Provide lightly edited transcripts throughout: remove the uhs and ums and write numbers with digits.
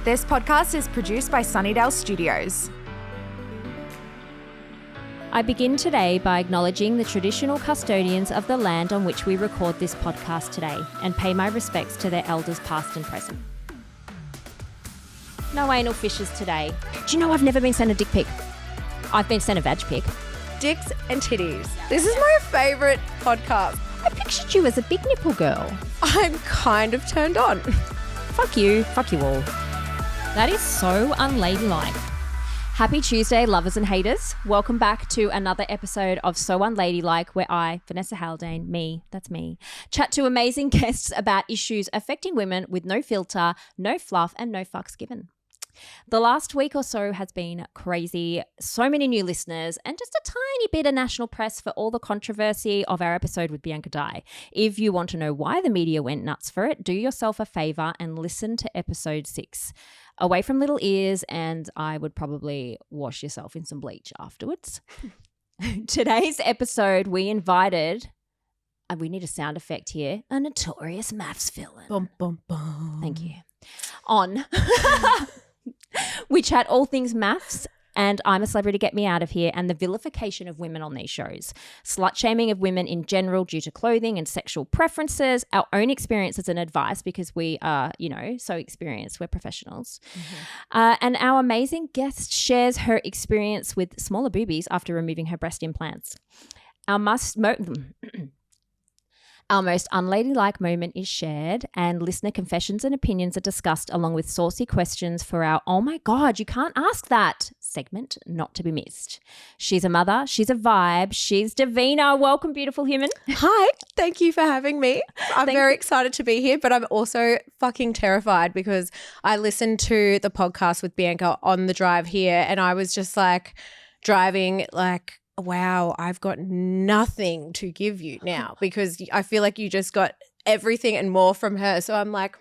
This podcast is produced by Sunnydale Studios. I begin today by acknowledging the traditional custodians of the land on which we record this podcast today and pay my respects to their elders past and present. No anal fishes today. Do you know I've never been sent a dick pic? I've been sent a vag pic. Dicks and titties. This is my favourite podcast. I pictured you as a big nipple girl. I'm kind of turned on. Fuck you. Fuck you all. That is so unladylike. Happy Tuesday, lovers and haters. Welcome back to another episode of So Unladylike, where I, Vanessa Haldane, that's me, chat to amazing guests about issues affecting women with no filter, no fluff, and no fucks given. The last week or so has been crazy. So many new listeners and just a tiny bit of national press for all the controversy of our episode with Bianca Dye. If you want to know why the media went nuts for it, do yourself a favour and listen to episode 6. Away from little ears, and I would probably wash yourself in some bleach afterwards. Today's episode, we invited, and we need a sound effect here, a notorious MAFS villain. Bum, bum, bum. Thank you. On. We chat all things MAFS and I'm a Celebrity, Get Me Out of Here, and the vilification of women on these shows. Slut shaming of women in general due to clothing and sexual preferences, our own experiences and advice because we are, so experienced. We're professionals. Mm-hmm. And our amazing guest shares her experience with smaller boobies after removing her breast implants. Our most unladylike moment is shared, and listener confessions and opinions are discussed along with saucy questions for our "Oh my God, you can't ask that" segment, not to be missed. She's a mother, she's a vibe, she's Davina. Welcome, beautiful human. Hi, thank you for having me. I'm very excited to be here, but I'm also fucking terrified because I listened to the podcast with Bianca on the drive here and I was just like driving like, wow, I've got nothing to give you now because I feel like you just got everything and more from her. So I'm like,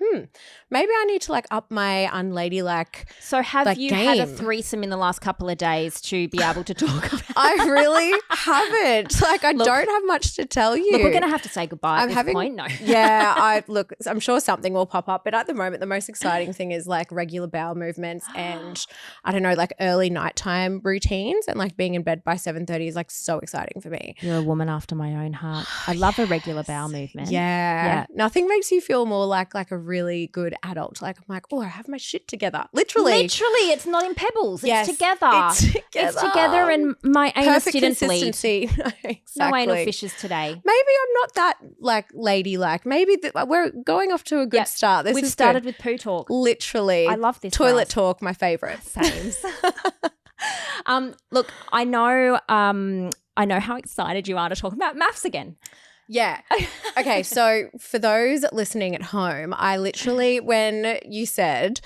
maybe I need to like up my unladylike. So have you had a threesome in the last couple of days to be able to talk about? I really haven't. Like I don't have much to tell you. Look, we're going to have to say goodbye at this point. No. Yeah, I'm sure something will pop up. But at the moment, the most exciting thing is like regular bowel movements and I don't know, like early nighttime routines and like being in bed by 7:30 is like so exciting for me. You're a woman after my own heart. I love a regular bowel movement. Yeah. Nothing makes you feel more like a really good adult. Like I'm like, oh, I have my shit together. Literally, it's not in pebbles. Yes, it's together. It's together, and my anus perfect didn't consistency. bleed. Exactly. No anal fishes today. Maybe I'm not that like ladylike. Maybe we're going off to a good start. We've started with poo talk. Literally, I love this. Toilet talk, my favorite. Same. Look, I know how excited you are to talk about MAFS again. Yeah. Okay, so for those listening at home, I literally, when you said,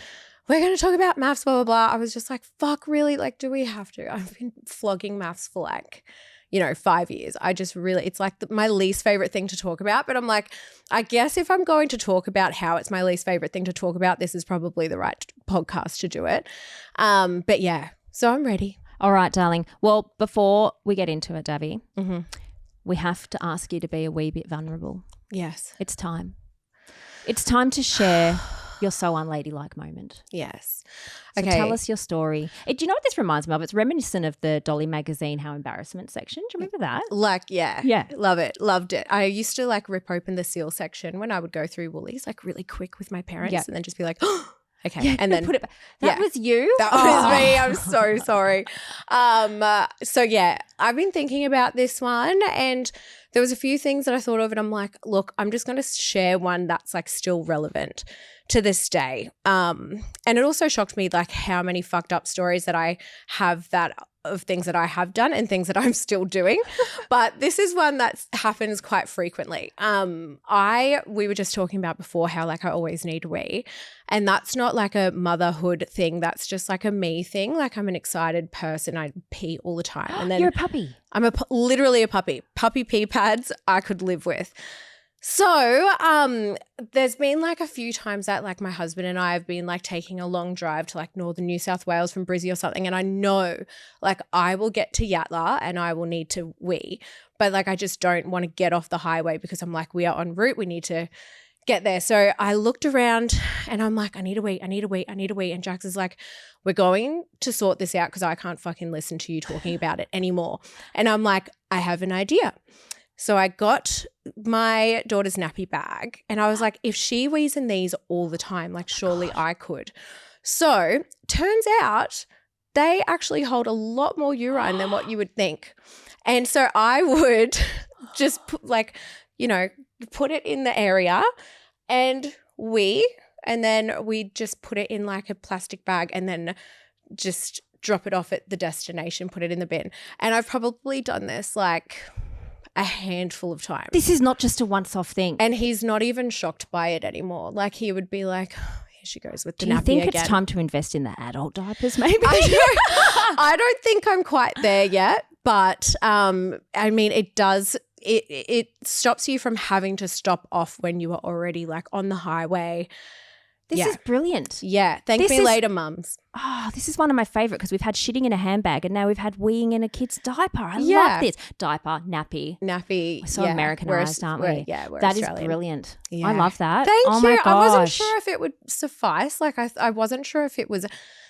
we're going to talk about MAFS, blah, blah, blah, I was just like, fuck, really? Like, do we have to? I've been flogging MAFS for like, 5 years. I just really, it's like my least favorite thing to talk about. But I'm like, I guess if I'm going to talk about how it's my least favorite thing to talk about, this is probably the right podcast to do it. But yeah, so I'm ready. All right, darling. Well, before we get into it, Davy, we have to ask you to be a wee bit vulnerable. Yes. It's time. It's time to share your so unladylike moment. Yes. So tell us your story. Do you know what this reminds me of? It's reminiscent of the Dolly magazine How Embarrassment section. Do you remember that? Like, yeah. Love it. Loved it. I used to like rip open the seal section when I would go through Woolies like really quick with my parents and then just be like, oh, okay. Yeah, and then put it back. That was you? That was me. I'm so sorry. So yeah, I've been thinking about this one and there was a few things that I thought of and I'm like, look, I'm just going to share one that's like still relevant to this day. And it also shocked me like how many fucked up stories that I have of things that I have done and things that I'm still doing. But this is one that happens quite frequently. We were just talking about before how like I always need wee. And that's not like a motherhood thing. That's just like a me thing. Like I'm an excited person. I pee all the time. And then you're a puppy. I'm literally a puppy. Puppy pee pads I could live with. So there's been like a few times that like my husband and I have been like taking a long drive to like northern New South Wales from Brizzy or something, and I know like I will get to Yatala and I will need to wee, but like I just don't want to get off the highway because I'm like, we are en route, we need to get there. So I looked around and I'm like, I need a wee. And Jax is like, we're going to sort this out because I can't fucking listen to you talking about it anymore. And I'm like, I have an idea. So I got my daughter's nappy bag and I was like, if she wees in these all the time, like surely I could. So turns out they actually hold a lot more urine than what you would think. And so I would just put, like, you know, put it in the area and then we just put it in like a plastic bag and then just drop it off at the destination, put it in the bin. And I've probably done this like a handful of times. This is not just a once-off thing. And he's not even shocked by it anymore. Like he would be like, oh, here she goes with the nappy again. Do you think it's time to invest in the adult diapers maybe? I don't think I'm quite there yet, but I mean it does – it stops you from having to stop off when you are already like on the highway. This is brilliant. Yeah. Thank me later, mums. Oh, this is one of my favourite because we've had shitting in a handbag and now we've had weeing in a kid's diaper. I love this. Diaper, nappy. We're so Americanised, aren't we? We're that Australian. Is brilliant. Yeah. I love that. Thank you. My gosh. I wasn't sure if it would suffice. Like I wasn't sure if it was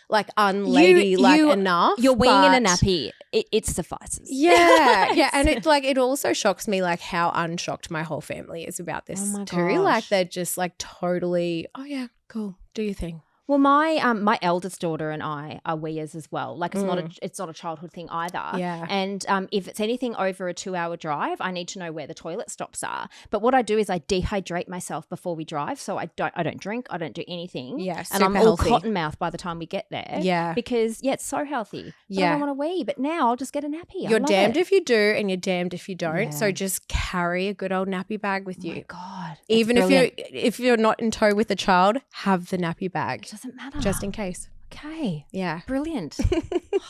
like unladylike enough. You're weeing in a nappy. It suffices. Yeah. And it also shocks me like how unshocked my whole family is about this too. Gosh. Like they're just like totally, oh yeah, cool. Do your thing. Well, my eldest daughter and I are weeers as well. Like it's not a childhood thing either. Yeah. And if it's anything over a 2-hour drive, I need to know where the toilet stops are. But what I do is I dehydrate myself before we drive, so I don't drink, I don't do anything. Yeah, and I'm all healthy. cotton mouth by the time we get there. Yeah. Because it's so healthy. But I don't want to wee, but now I'll just get a nappy. You're damned if you do, and you're damned if you don't. Yeah. So just carry a good old nappy bag with you. Oh my God. Even if you're not in tow with a child, have the nappy bag. It doesn't matter. Just in case. Okay. Yeah. Brilliant.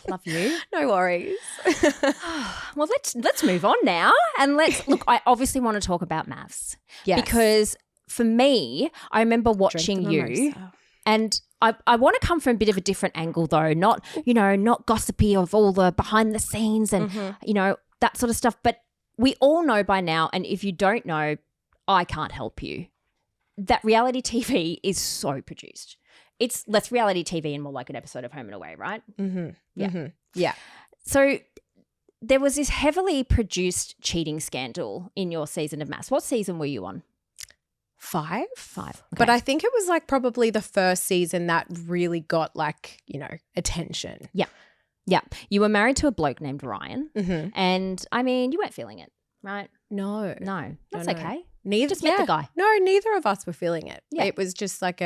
Love you. No worries. Well, let's move on now and look. I obviously want to talk about MAFS. Yes. Because for me, I remember watching you, and I want to come from a bit of a different angle though, not gossipy of all the behind the scenes and that sort of stuff. But we all know by now, and if you don't know, I can't help you, that reality TV is so produced. It's less reality TV and more like an episode of Home and Away, right? Mm-hmm. Yeah. Mm-hmm. Yeah. So there was this heavily produced cheating scandal in your season of MAFS. What season were you on? 5. Okay. But I think it was like probably the first season that really got like, attention. Yeah. Yeah. You were married to a bloke named Ryan. Mm-hmm. And I mean, you weren't feeling it, right? No. That's okay. Neither. Just met the guy. No, neither of us were feeling it. Yeah. It was just like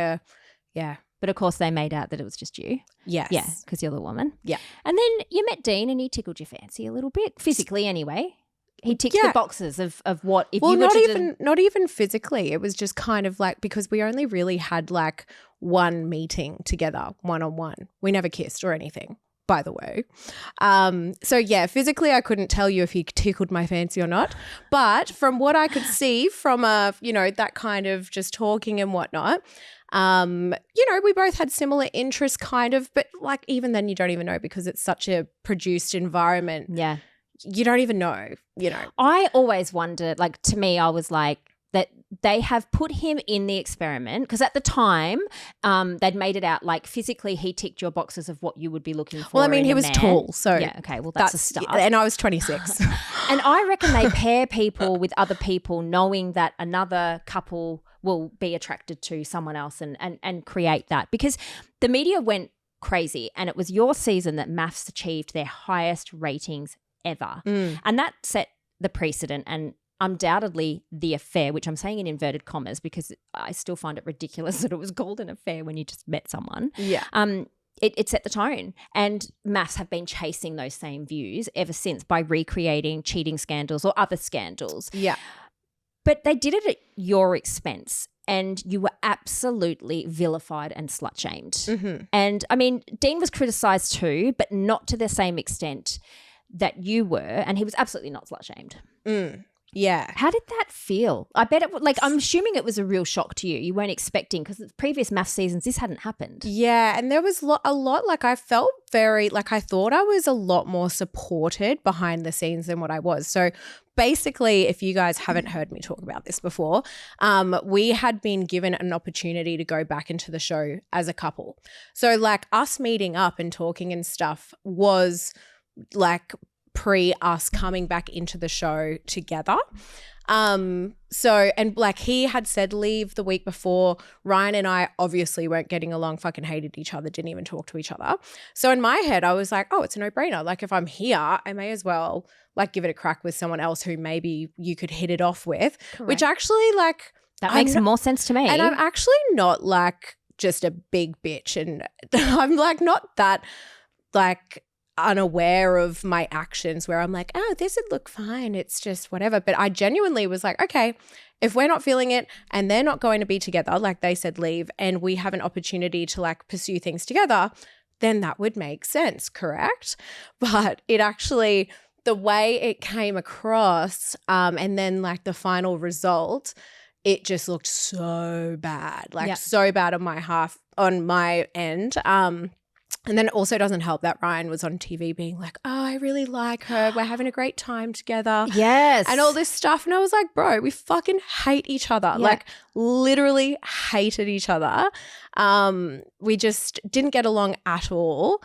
But of course they made out that it was just you. Yes. Yeah, because you're the woman. Yeah. And then you met Dean and he tickled your fancy a little bit, physically anyway. He ticked the boxes of what if you were not even physically. It was just kind of like because we only really had like one meeting together, one-on-one. We never kissed or anything, by the way. So yeah, physically I couldn't tell you if he tickled my fancy or not. But from what I could see from that kind of just talking and whatnot, we both had similar interests kind of, but like even then you don't even know because it's such a produced environment. Yeah. You don't even know, I always wondered, like to me, I was like that they have put him in the experiment because at the time they'd made it out like physically he ticked your boxes of what you would be looking for. Well, I mean, he was man. tall, so yeah, okay, well that's a start. And I was 26. And I reckon they pair people with other people knowing that another couple will be attracted to someone else and create that because the media went crazy and it was your season that MAFS achieved their highest ratings ever. And that set the precedent and undoubtedly the affair, which I'm saying in inverted commas because I still find it ridiculous that it was called an affair when you just met someone. Yeah. It set the tone and MAFS have been chasing those same views ever since by recreating cheating scandals or other scandals. Yeah. But they did it at your expense and you were absolutely vilified and slut-shamed. Mm-hmm. And, I mean, Dean was criticised too, but not to the same extent that you were, and he was absolutely not slut-shamed. Mm. Yeah. How did that feel? I bet I'm assuming it was a real shock to you. You weren't expecting, because the previous MAFS seasons, this hadn't happened. Yeah, and there was a lot, like I felt very, like I thought I was a lot more supported behind the scenes than what I was. So basically, if you guys haven't heard me talk about this before, we had been given an opportunity to go back into the show as a couple. So like us meeting up and talking and stuff was like pre us coming back into the show together. So, and like he had said leave the week before. Ryan and I obviously weren't getting along, fucking hated each other, didn't even talk to each other. So in my head, I was like, oh, it's a no-brainer. Like if I'm here, I may as well like give it a crack with someone else who maybe you could hit it off with. Correct. Which actually like that makes more sense to me. And I'm actually not like just a big bitch, and I'm like not that like unaware of my actions where I'm like, oh, this would look fine. It's just whatever. But I genuinely was like, okay, if we're not feeling it and they're not going to be together, like they said leave, and we have an opportunity to like pursue things together, then that would make sense, correct? But it actually, the way it came across and then like the final result, it just looked so bad, like so bad on my end. And then it also doesn't help that Ryan was on TV being like, oh, I really like her. We're having a great time together. Yes. And all this stuff. And I was like, bro, we fucking hate each other. Yeah. Like literally hated each other. We just didn't get along at all.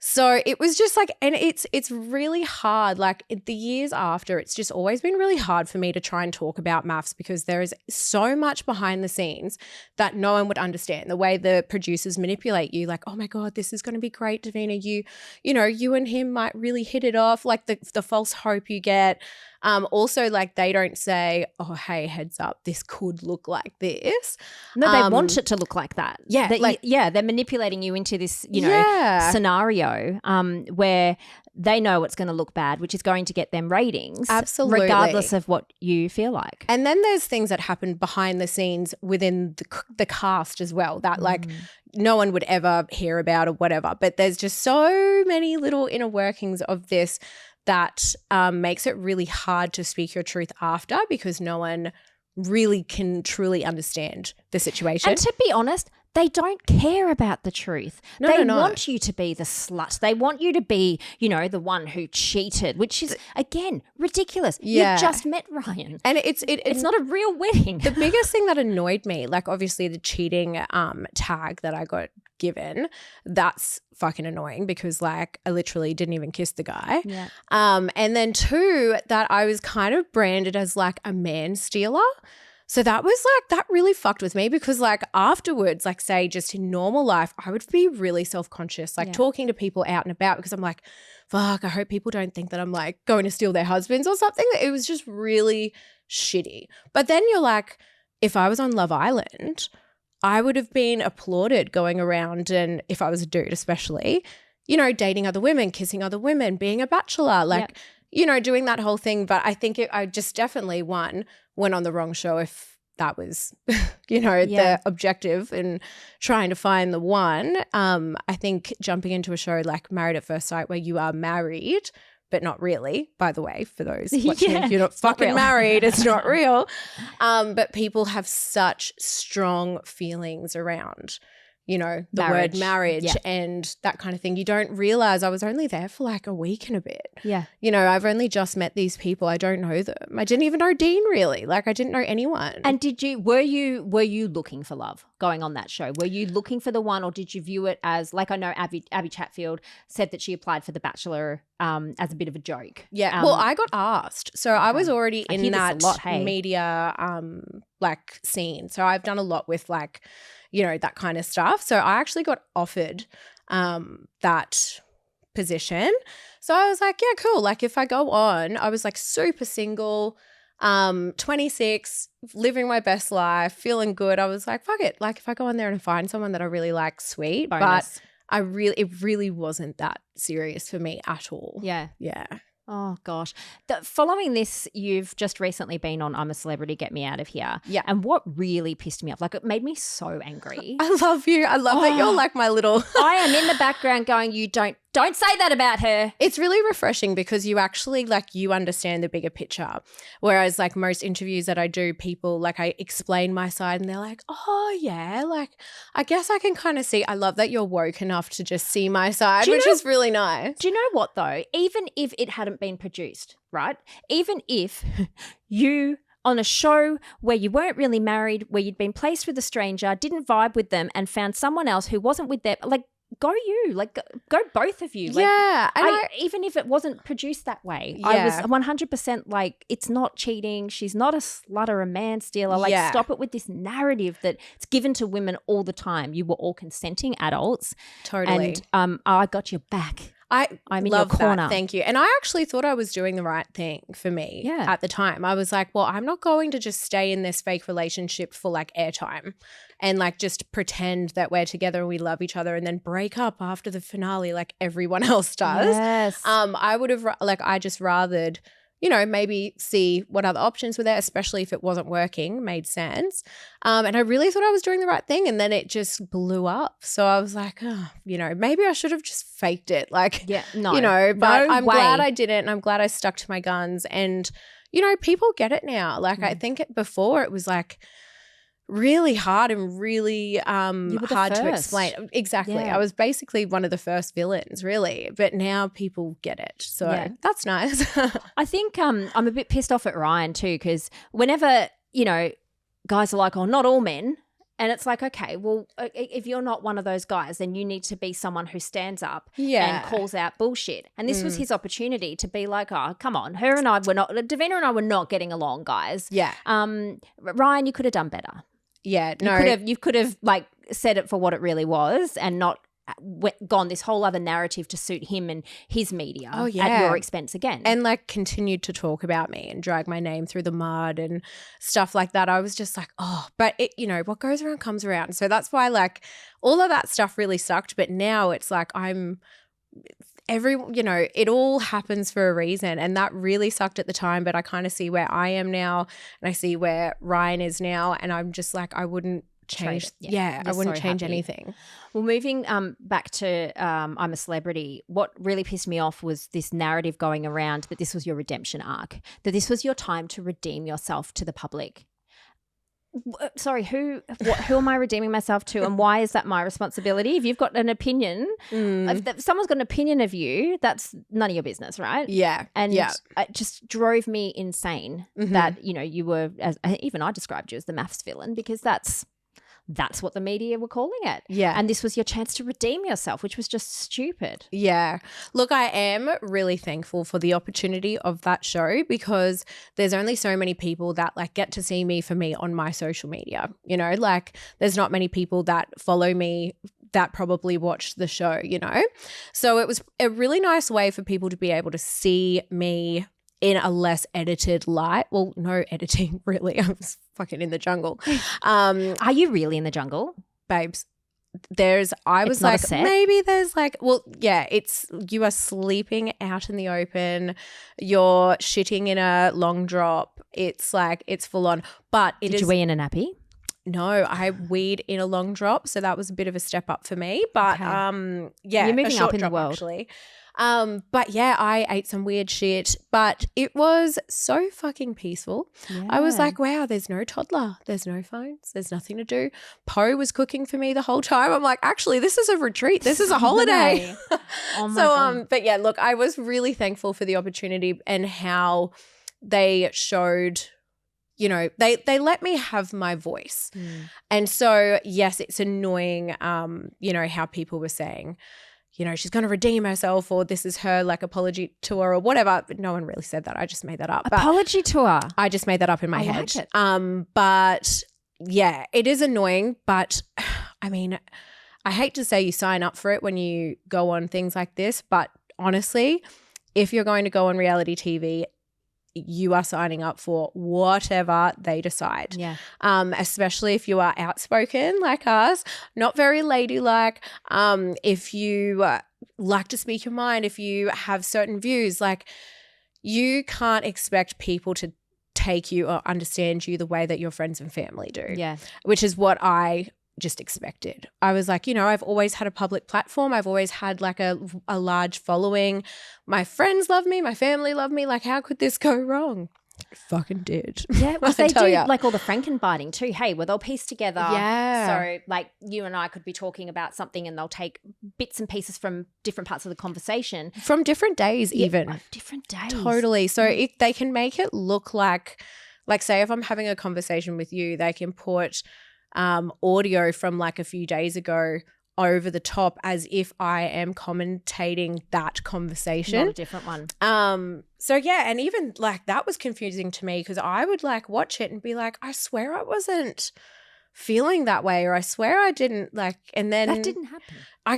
So it was just like, and it's really hard. Like the years after, it's just always been really hard for me to try and talk about MAFS because there is so much behind the scenes that no one would understand. The way the producers manipulate you, like, oh my God, this is going to be great, Davina. You know, you and him might really hit it off. Like the false hope you get. Also, like they don't say, oh, hey, heads up, this could look like this. No, they want it to look like that. Yeah. They're manipulating you into this, scenario where they know it's going to look bad, which is going to get them ratings. Absolutely. Regardless of what you feel like. And then there's things that happen behind the scenes within the cast as well that like no one would ever hear about or whatever. But there's just so many little inner workings of this that makes it really hard to speak your truth after because no one really can truly understand the situation. And to be honest, they don't care about the truth. They want you to be the slut. They want you to be, the one who cheated, which is, again, ridiculous. Yeah. You've just met Ryan. And it's not a real wedding. The biggest thing that annoyed me, like obviously the cheating tag that I got given, that's fucking annoying because like I literally didn't even kiss the guy. Yeah. And then two, that I was kind of branded as like a man stealer. So that was like, that really fucked with me because like afterwards, like say just in normal life, I would be really self-conscious, like talking to people out and about because I'm like, fuck, I hope people don't think that I'm like going to steal their husbands or something. It was just really shitty. But then you're like, if I was on Love Island, I would have been applauded going around and if I was a dude especially, dating other women, kissing other women, being a bachelor, like, doing that whole thing. But I think I just definitely went on the wrong show if that was, the objective in trying to find the one. I think jumping into a show like Married at First Sight where you are married but not really, by the way, for those watching. If you're not fucking married, it's not real. But people have such strong feelings around, the word marriage and that kind of thing. You don't realize I was only there for like a week and a bit. Yeah. I've only just met these people. I don't know them. I didn't even know Dean really. Like I didn't know anyone. And were you looking for love going on that show? Were you looking for the one or did you view it as, like I know Abby Chatfield said that she applied for The Bachelor as a bit of a joke. Yeah. Well, I got asked. So I was already in that media like scene. So I've done a lot with like, that kind of stuff. So I actually got offered that position. So I was like, yeah, cool. Like if I go on, I was like super single, 26, living my best life, feeling good. I was like, fuck it. Like if I go on there and find someone that I really like, sweet. Bonus. But it really wasn't that serious for me at all. Yeah. Yeah. Oh, gosh. Following this, you've just recently been on I'm a Celebrity, Get Me Out of Here. Yeah. And what really pissed me off, like it made me so angry. I love you. I love that you're like my little… I am in the background going, you don't Don't say that about her. It's really refreshing because you actually like you understand the bigger picture. Whereas like most interviews that I do, people like I explain my side and they're like, oh yeah, like I guess I can kind of see. I love that you're woke enough to just see my side, which is really nice. Do you know what though? Even if it hadn't been produced, right? Even if you on a show where you weren't really married, where you'd been placed with a stranger, didn't vibe with them and found someone else who wasn't with them, like go you, like go both of you. Like, yeah. And even if it wasn't produced that way, Yeah. I was 100% like, it's not cheating. She's not a slut or a man stealer. Like stop it with this narrative that it's given to women all the time. You were all consenting adults. Totally. And I got your back. I'm in love your corner. That. Thank you. And I actually thought I was doing the right thing for me at the time. I was like, well, I'm not going to just stay in this fake relationship for like airtime and like just pretend that we're together and we love each other and then break up after the finale like everyone else does. Yes. I would have like I just rathered, you know, maybe see what other options were there, especially if it wasn't working, made sense. And I really thought I was doing the right thing and then it just blew up. So I was like, oh, you know, maybe I should have just faked it. Like, no, you know, but no I'm way. glad I didn't and I'm glad I stuck to my guns. And, you know, people get it now. Like I think before it was like really hard and really hard to explain. Exactly. Yeah. I was basically one of the first villains, really. But now people get it. So that's nice. I think I'm a bit pissed off at Ryan too because whenever, you know, guys are like, oh, not all men. And it's like, okay, well, if you're not one of those guys, then you need to be someone who stands up and calls out bullshit. And this was his opportunity to be like, oh, come on. Davina and I were not getting along, guys. Yeah. Ryan, you could have done better. Yeah, no. You could have like said it for what it really was and not gone this whole other narrative to suit him and his media at your expense again. And like continued to talk about me and drag my name through the mud and stuff like that. I was just like, oh, but it, you know, what goes around comes around. So that's why like all of that stuff really sucked. But now it's like you know, it all happens for a reason and that really sucked at the time, but I kind of see where I am now and I see where Ryan is now and I'm just like, I wouldn't change. I wouldn't change anything. Well, moving back to I'm a Celebrity, what really pissed me off was this narrative going around that this was your redemption arc, that this was your time to redeem yourself to the public. Sorry, who am I redeeming myself to and why is that my responsibility? If you've got an opinion, if someone's got an opinion of you, that's none of your business, right? Yeah. And it just drove me insane that, you know, you were, even I described you as the MAFS villain because that's what the media were calling it. Yeah. And this was your chance to redeem yourself, which was just stupid. Yeah. Look, I am really thankful for the opportunity of that show because there's only so many people that like get to see me for me on my social media. You know, like there's not many people that follow me that probably watched the show, you know. So it was a really nice way for people to be able to see me in a less edited light. Well, no editing really. I was fucking in the jungle. Are you really in the jungle? Babes, I was like, maybe there's like, well, yeah, you are sleeping out in the open. You're shitting in a long drop. It's like, it's full on. But Did you wee in a nappy? No, I weed in a long drop. So that was a bit of a step up for me. But yeah, you're moving up in drop, the world. Actually. But yeah, I ate some weird shit, but it was so fucking peaceful. Yeah. I was like, wow, there's no toddler, there's no phones, there's nothing to do. Poe was cooking for me the whole time. I'm like, actually, this is a retreat. This is a holiday. Oh my God. But yeah, look, I was really thankful for the opportunity and how they showed, you know, they let me have my voice. And so, yes, it's annoying, you know, how people were saying, you know, she's going to redeem herself or this is her like apology tour or whatever. But no one really said that. I just made that up. Apology tour? I just made that up in my head. Like it. But yeah, it is annoying. But I mean, I hate to say you sign up for it when you go on things like this. But honestly, if you're going to go on reality TV, you are signing up for whatever they decide. Yeah. Especially if you are outspoken like us, not very ladylike. If you like to speak your mind, if you have certain views, like you can't expect people to take you or understand you the way that your friends and family do. Yeah. Which is what I just expected. I was like, I've always had a public platform. I've always had like a large following. My friends love me. My family love me. Like, how could this go wrong? It fucking did. Yeah, because they do like all the frankenbiting too. Hey, where they'll piece together. Yeah. So like you and I could be talking about something and they'll take bits and pieces from different parts of the conversation. From different days even. Different days. Totally. So if they can make it look like say if I'm having a conversation with you, they can put audio from like a few days ago over the top as if I am commentating that conversation. Not a different one. So yeah, and even like that was confusing to me because I would like watch it and be like, I swear I wasn't feeling that way, or I swear I didn't like, and then that didn't happen.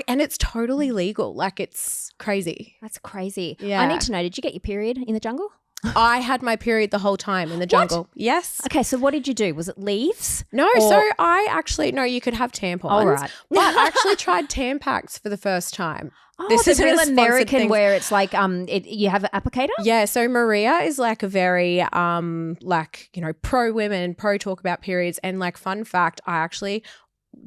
And it's totally legal. Like, it's crazy. That's crazy. Yeah. I need to know, did you get your period in the jungle? I had my period the whole time in the jungle. What? Yes. Okay, so what did you do? Was it leaves? No, so I actually, no, you could have tampons. All right. But I actually tried Tampax for the first time. Oh, this is isn't real a sponsored American thing. where it's like you have an applicator? Yeah, so Maria is like a very pro women, pro talk about periods, and like fun fact, I actually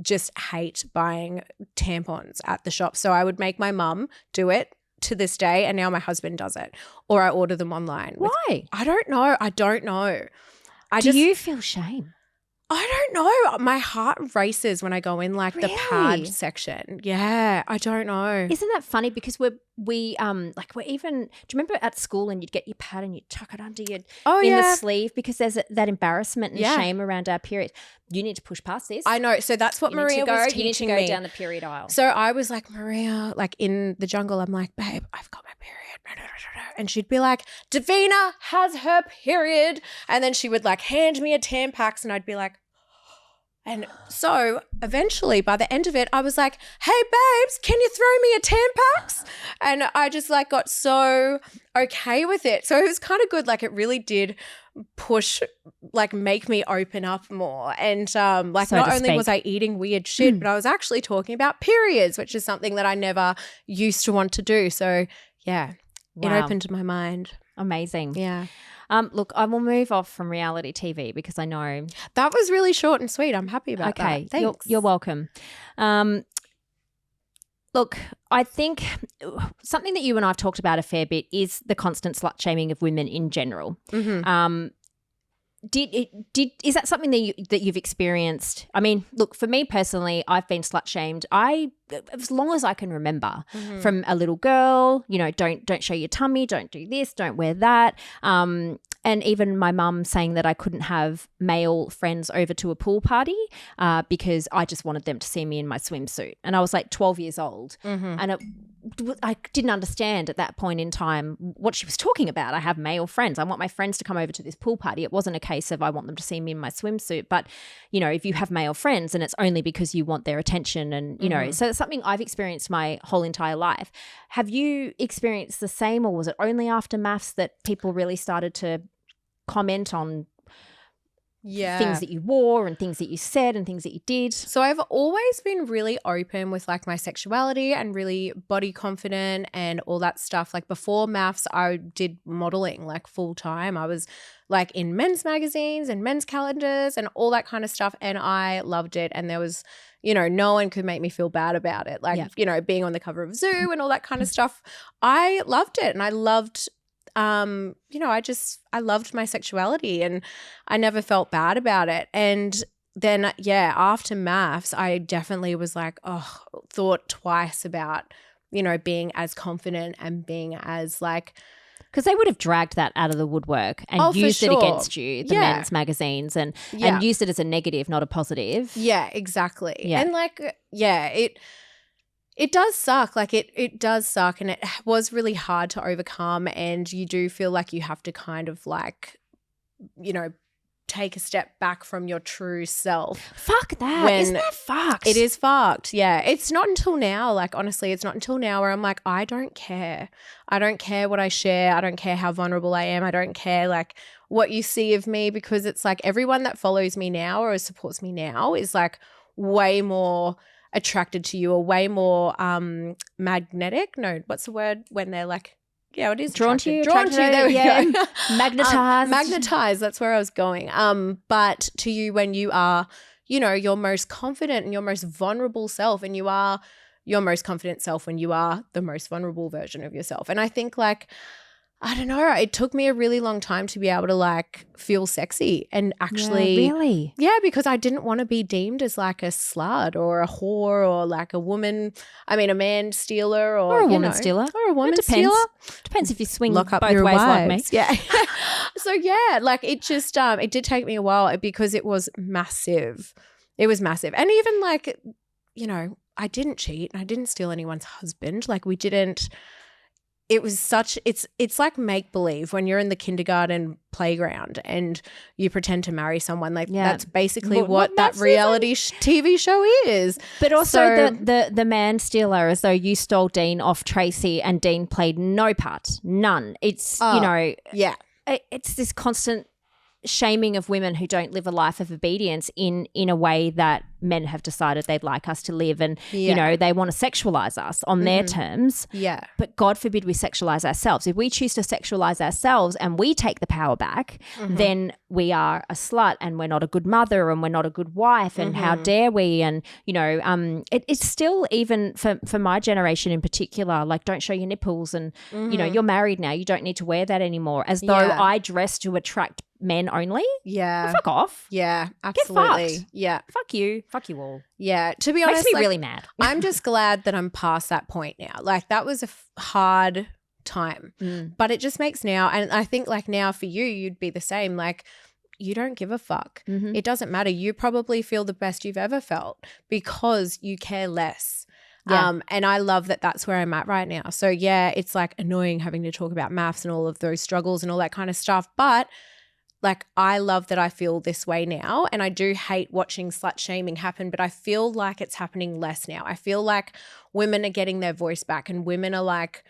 just hate buying tampons at the shop. So I would make my mum do it to this day, and now my husband does it, or I order them online. Why? I don't know. Do you feel shame? I don't know. My heart races when I go in like the pad section. Yeah, I don't know. Isn't that funny? Because we're even. Do you remember at school and you'd get your pad and you'd tuck it under your the sleeve because there's that embarrassment and shame around our period. You need to push past this. I know. So that's what Maria was teaching me. You need to go down the period aisle. So I was like, Maria, like in the jungle, I'm like, babe, I've got my period. And she'd be like, Davina has her period. And then she would like hand me a Tampax and I'd be like, and so eventually by the end of it, I was like, hey, babes, can you throw me a Tampax? And I just like got so okay with it. So it was kind of good. Like it really did push, like make me open up more. And not only was I eating weird shit, but I was actually talking about periods, which is something that I never used to want to do. So yeah, it opened my mind. Amazing. Yeah. Look, I will move off from reality TV because I know that was really short and sweet. I'm happy about that. Okay, thanks. You're welcome. Look, I think something that you and I've talked about a fair bit is the constant slut shaming of women in general. Mm-hmm. Is that something that you've experienced? I mean, look, for me personally, I've been slut shamed. As long as I can remember, from a little girl, don't show your tummy, don't do this, don't wear that. And even my mum saying that I couldn't have male friends over to a pool party because I just wanted them to see me in my swimsuit. And I was like 12 years old. And I didn't understand at that point in time what she was talking about. I have male friends. I want my friends to come over to this pool party. It wasn't a case of I want them to see me in my swimsuit. But, if you have male friends and it's only because you want their attention and, so it's something I've experienced my whole entire life. Have you experienced the same, or was it only after MAFS that people really started to comment on things that you wore and things that you said and things that you did? So I've always been really open with like my sexuality and really body confident and all that stuff. Like before MAFS, I did modeling like full time. I was like in men's magazines and men's calendars and all that kind of stuff, and I loved it. And there was, no one could make me feel bad about it. Like, being on the cover of Zoo and all that kind of stuff. I loved it, and I loved I loved my sexuality and I never felt bad about it. And then, after MAFS, I definitely was like, thought twice about, being as confident and being as like. Because they would have dragged that out of the woodwork and used it against you, the men's magazines, and used it as a negative, not a positive. Yeah, exactly. Yeah. And like, it does suck. Like it does suck, and it was really hard to overcome, and you do feel like you have to kind of like, take a step back from your true self. Fuck that. Isn't that fucked? It is fucked. Yeah. It's not until now, like honestly, it's not until now where I'm like, I don't care. I don't care what I share. I don't care how vulnerable I am. I don't care like what you see of me, because it's like everyone that follows me now or supports me now is like way more attracted to you or way more magnetic. No, what's the word when they're like, yeah, it is drawn to you. There we go. Magnetized. Magnetized. That's where I was going. But to you, when you are you know, your most confident and your most vulnerable self, and you are your most confident self when you are the most vulnerable version of yourself. And I think like, I don't know, it took me a really long time to be able to like feel sexy and actually. Yeah, really? Yeah, because I didn't want to be deemed as like a slut or a whore or like a man stealer or a woman stealer. Or a woman depends. stealer. Depends if you swing Lock up both your ways like me. wives. Yeah. So yeah, like it just it did take me a while because it was massive. It was massive. And even like, you know, I didn't cheat and I didn't steal anyone's husband. Like we didn't. It was such it's like make believe when you're in the kindergarten playground and you pretend to marry someone. Like that's basically what that reality TV show is. But also the man stealer, as though you stole Dean off Tracy and Dean played no part, none. It's it's this constant shaming of women who don't live a life of obedience in a way that men have decided they'd like us to live, and you know, they want to sexualize us on their terms. Yeah. But God forbid we sexualize ourselves. If we choose to sexualize ourselves and we take the power back, then we are a slut and we're not a good mother and we're not a good wife, and how dare we? And you know, it's still, even for my generation in particular, like don't show your nipples, and you know, you're married now, you don't need to wear that anymore, as though I dress to attract men only. Yeah. Well, fuck off. Yeah, absolutely. Get fucked. Yeah. Fuck you. Fuck you all. Yeah. To be honest, makes me really mad. I'm just glad that I'm past that point now. Like that was a hard time, but it just makes now, and I think like now for you, you'd be the same. Like you don't give a fuck. It doesn't matter. You probably feel the best you've ever felt because you care less. Yeah. And I love that that's where I'm at right now. So yeah, it's like annoying having to talk about MAFS and all of those struggles and all that kind of stuff, but like I love that I feel this way now, and I do hate watching slut shaming happen, but I feel like it's happening less now. I feel like women are getting their voice back, and women are like,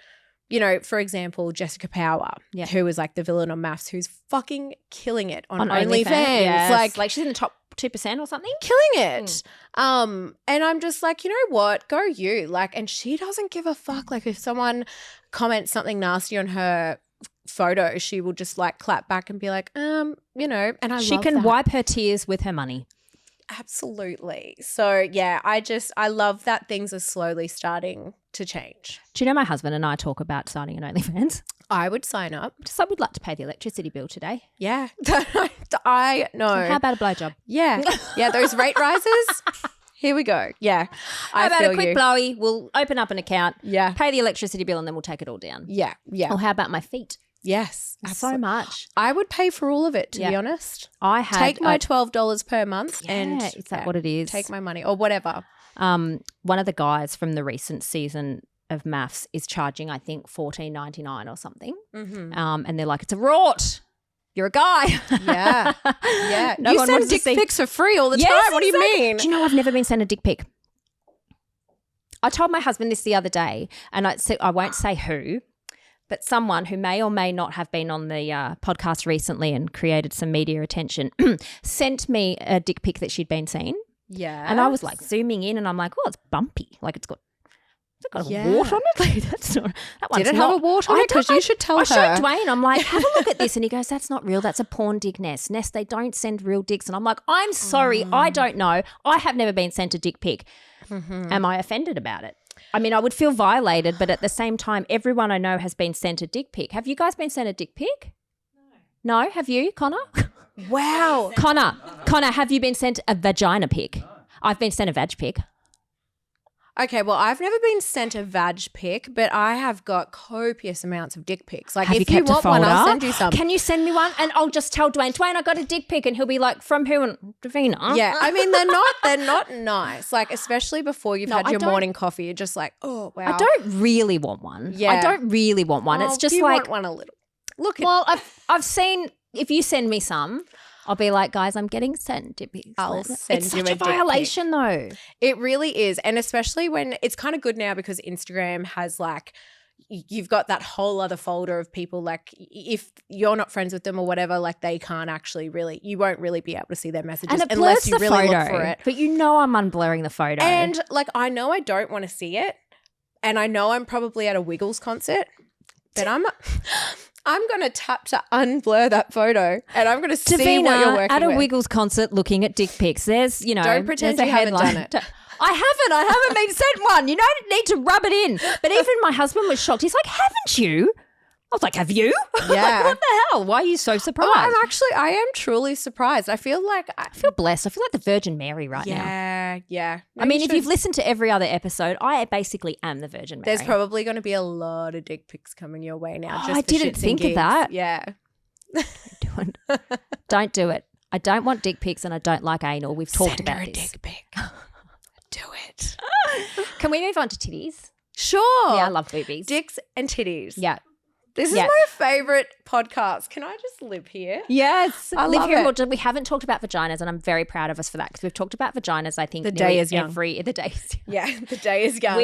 you know, for example, Jessica Power, who is like the villain on MAFS, who's fucking killing it on OnlyFans. Yes. Like she's in the top 2% or something. Killing it. And I'm just like, you know what? Go you. Like, and she doesn't give a fuck. Like if someone comments something nasty on her photo, she will just like clap back and be like, you know, and I love she can wipe her tears with her money. Absolutely. So yeah, I love that things are slowly starting to change. Do you know my husband and I talk about starting an OnlyFans? I would sign up. Just I would like to pay the electricity bill today. Yeah. I know. How about a blowjob? Yeah. Yeah, those rate rises. Here we go. Yeah. How about a quick blowy? We'll open up an account. Yeah. Pay the electricity bill and then we'll take it all down. Yeah. Yeah. Or how about my feet? Yes. So much. I would pay for all of it, to be honest. I had take my $12 per month and is that what it is? Take my money or whatever. One of the guys from the recent season of MAFS is charging, I think, $14.99 or something. And they're like, it's a rort. You're a guy. Yeah. Yeah. No you one send dick pics for free all the time. What do you mean? Do you know I've never been sent a dick pic? I told my husband this the other day, and I won't say who, but someone who may or may not have been on the podcast recently and created some media attention sent me a dick pic that she'd been seen. Yeah. And I was like zooming in and I'm like, oh, it's bumpy. Like it's got a wart on it. Like that's not, that one's Did it have a wart on it? Because you should tell her. I showed Dwayne. I'm like, have a look at this. And he goes, that's not real. That's a porn dick nest. Nest, they don't send real dicks. And I'm like, I'm sorry. I don't know. I have never been sent a dick pic. Am I offended about it? I mean, I would feel violated, but at the same time, everyone I know has been sent a dick pic. Have you guys been sent a dick pic? No. Have you, Connor? Wow. Connor, have you been sent a vagina pic? I've been sent a vag pic. Okay, well, I've never been sent a vag pic, but I have got copious amounts of dick pics. Like, have if you want one, I'll send you some. Can you send me one? And I'll just tell Dwayne, I got a dick pic, and he'll be like, from who? And Davina. Yeah, I mean, they're not nice. Like, especially before you've had your morning coffee, you're just like, oh wow. I don't really want one. Yeah, I don't really want one. It's just you like want one a little. Look. Well, I've seen. If you send me some, I'll be like, guys, I'm getting sent dick pics. I'll send it's you such a a violation, dick pic. though. It really is, and especially when it's kind of good now because Instagram has like. You've got that whole other folder of people like if you're not friends with them or whatever, like they can't actually really, you won't really be able to see their messages and it unless you the really photo, look for it. But you know I'm unblurring the photo. And like I know I don't want to see it and I know I'm probably at a Wiggles concert, but I'm going to tap to unblur that photo and I'm going to see Davina, what you're working at a with. Wiggles concert looking at dick pics. There's, Don't pretend there's you a haven't headline. done it. I haven't been sent one. You don't need to rub it in. But even my husband was shocked. He's like, haven't you? I was like, have you? Yeah. Like, what the hell? Why are you so surprised? I am truly surprised. I feel like I feel blessed. I feel like the Virgin Mary right now. Yeah. I mean, if you've listened to every other episode, I basically am the Virgin Mary. There's probably going to be a lot of dick pics coming your way now. Oh, Just I for didn't shits think and of that. gigs. Yeah. Don't do it. I don't want dick pics and I don't like anal. We've talked Send her about a this. dick pic. Do it. Can we move on to titties? Sure. Yeah, I love boobies. Dicks and titties. Yeah. This is Yeah. my favorite podcast. Can I just live here? Yes. I Live love here. it. We haven't talked about vaginas and I'm very proud of us for that because we've talked about vaginas, I think, The day nearly is young. the day is young. Yeah, the day is young.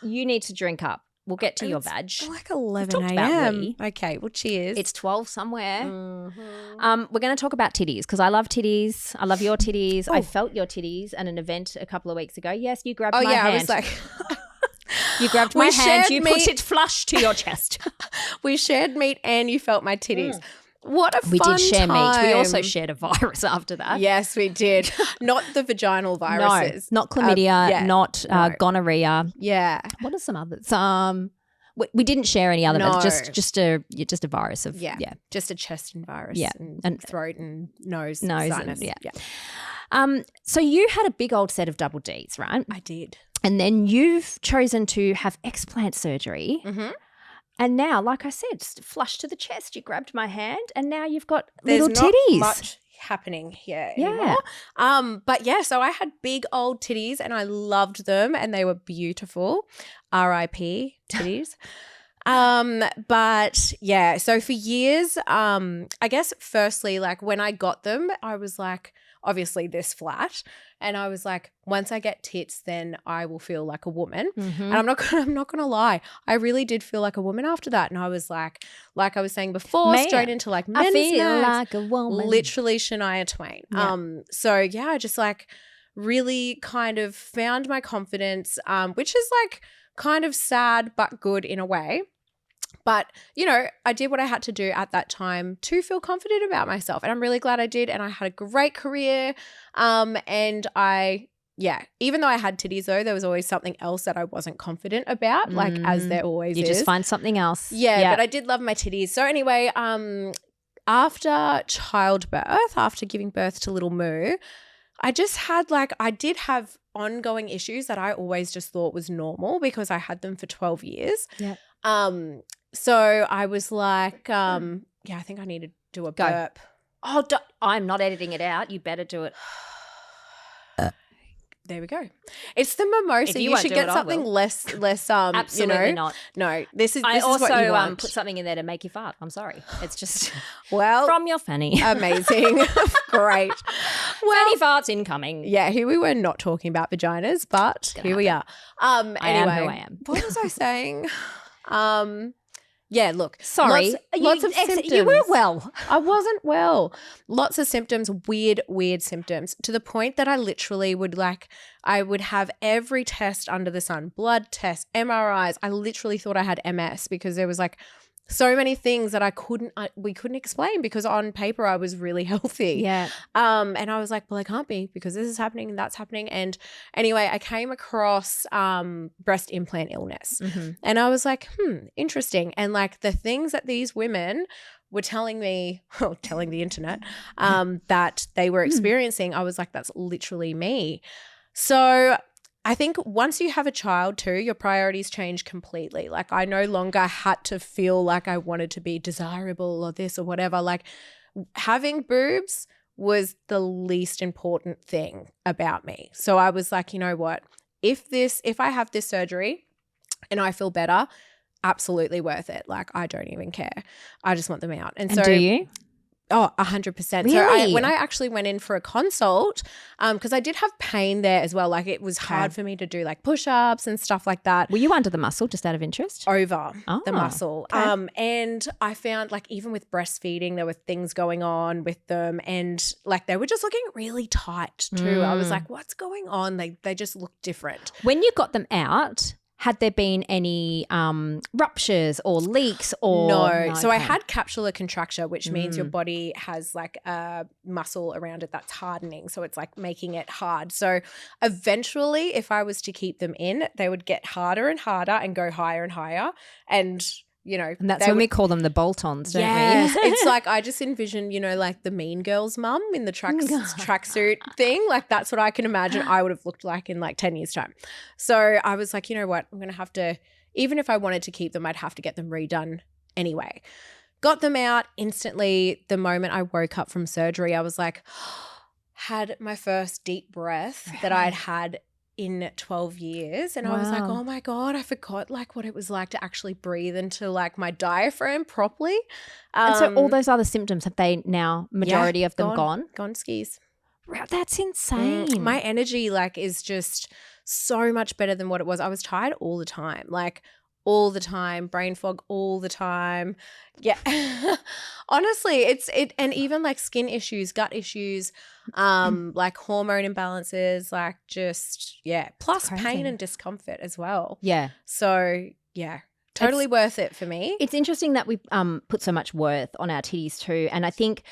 You need to drink up. We'll get to your vag. It's like 11 talked about a.m. we. Okay, well, cheers. It's 12 somewhere. Mhm. We're going to talk about titties because I love titties. I love your titties. I Oh. felt your titties at an event a couple of weeks ago. Yes, you grabbed Oh, my yeah, hand. I was like, you grabbed We my hand. shared You put meat. it flush to your chest. we shared meat and you felt my titties. What a We fun did share meat. We also time. shared a virus after that. Yes, we did. Not the vaginal viruses. No, not chlamydia, yeah, not no. gonorrhea. Yeah. What are some others? We didn't share any other. No. Just a virus of Yeah. Just a chest and virus. Yeah. And, And- throat and nose. Nose and- sinus. yeah. So you had a big old set of double Ds, right? I did. And then you've chosen to have explant surgery. Mm-hmm. And now, like I said, flush to the chest. You grabbed my hand, and now you've got There's little not titties. much happening here Yeah. anymore. But yeah, so I had big old titties and I loved them and they were beautiful. R.I.P. titties. But yeah, so for years, I guess firstly, like when I got them, I was like, obviously this flat. And I was like, once I get tits, then I will feel like a woman. Mhm. And I'm not gonna lie, I really did feel like a woman after that. And I was like I was saying before, Man, straight into like I men's feel mags, like a woman. literally Shania Twain. Yeah. So yeah, I just like really kind of found my confidence, which is like kind of sad but good in a way. But, you know, I did what I had to do at that time to feel confident about myself. And I'm really glad I did. And I had a great career. And even though I had titties though, there was always something else that I wasn't confident about, like as there always You is. just find something else. Yeah, but I did love my titties. So anyway, after childbirth, after giving birth to little Moo, I just had I did have ongoing issues that I always just thought was normal because I had them for 12 years. Yeah. So I was like, I think I need to do a Go. burp. Oh, I'm not editing it out. You better do it. There we go. It's the mimosa. If you You won't should do get it, I something will. less Absolutely not. No, this is I also what you want. put something in there to make you fart. I'm sorry. It's just Well, from your fanny. amazing. Great. Fanny farts incoming. Yeah, here we were not talking about vaginas, but gonna here we are. Anyway, I am who I am. What was I saying? Yeah, look. Sorry. Lots of symptoms. You were well. I wasn't well. Lots of symptoms, weird symptoms, to the point that I literally would I would have every test under the sun, blood tests, MRIs. I literally thought I had MS because there was so many things that we couldn't explain because on paper I was really healthy. Yeah. And I was like, well, I can't be because this is happening and that's happening. And anyway, I came across breast implant illness. Mm-hmm. And I was like, interesting. And the things that these women were telling me, telling the internet, that they were experiencing, I was like, that's literally me. So I think once you have a child too, your priorities change completely. I no longer had to feel like I wanted to be desirable or this or whatever. Having boobs was the least important thing about me. So I was like, you know what? If I have this surgery and I feel better, absolutely worth it. I don't even care. I just want them out. And so do you? Oh, 100%. Really? So when I actually went in for a consult, because I did have pain there as well. It was hard for me to do push-ups and stuff like that. Were you under the muscle just out of interest? Over Oh, the muscle. okay. And I found even with breastfeeding, there were things going on with them and they were just looking really tight too. I was like, what's going on? They just look different. When you got them out, had there been any ruptures or leaks or No. So I okay. had capsular contracture, which means your body has like a muscle around it that's hardening. So it's like making it hard. So eventually, if I was to keep them in, they would get harder and harder and go higher and higher. And, you know. And that's when we call them the bolt-ons, don't yes, we? it's like I just envision, you know, like the Mean Girls mum in the tracksuit thing. Like that's what I can imagine I would have looked like in like 10 years' time. So I was like, you know what, I'm going to have to, even if I wanted to keep them, I'd have to get them redone anyway. Got them out instantly. The moment I woke up from surgery, I was like, had my first deep breath that I'd had in 12 years. And I was like, oh my God, I forgot like what it was like to actually breathe into like my diaphragm properly. And so all those other symptoms, have they now, majority of them gone? Gone skis. That's insane. My energy like is just so much better than what it was. I was tired all the time, like all the time, brain fog all the time. Yeah. Honestly, and even like skin issues, gut issues, like hormone imbalances, like just, plus pain and discomfort as well. Yeah. So, totally worth it for me. It's interesting that we put so much worth on our titties too. And I think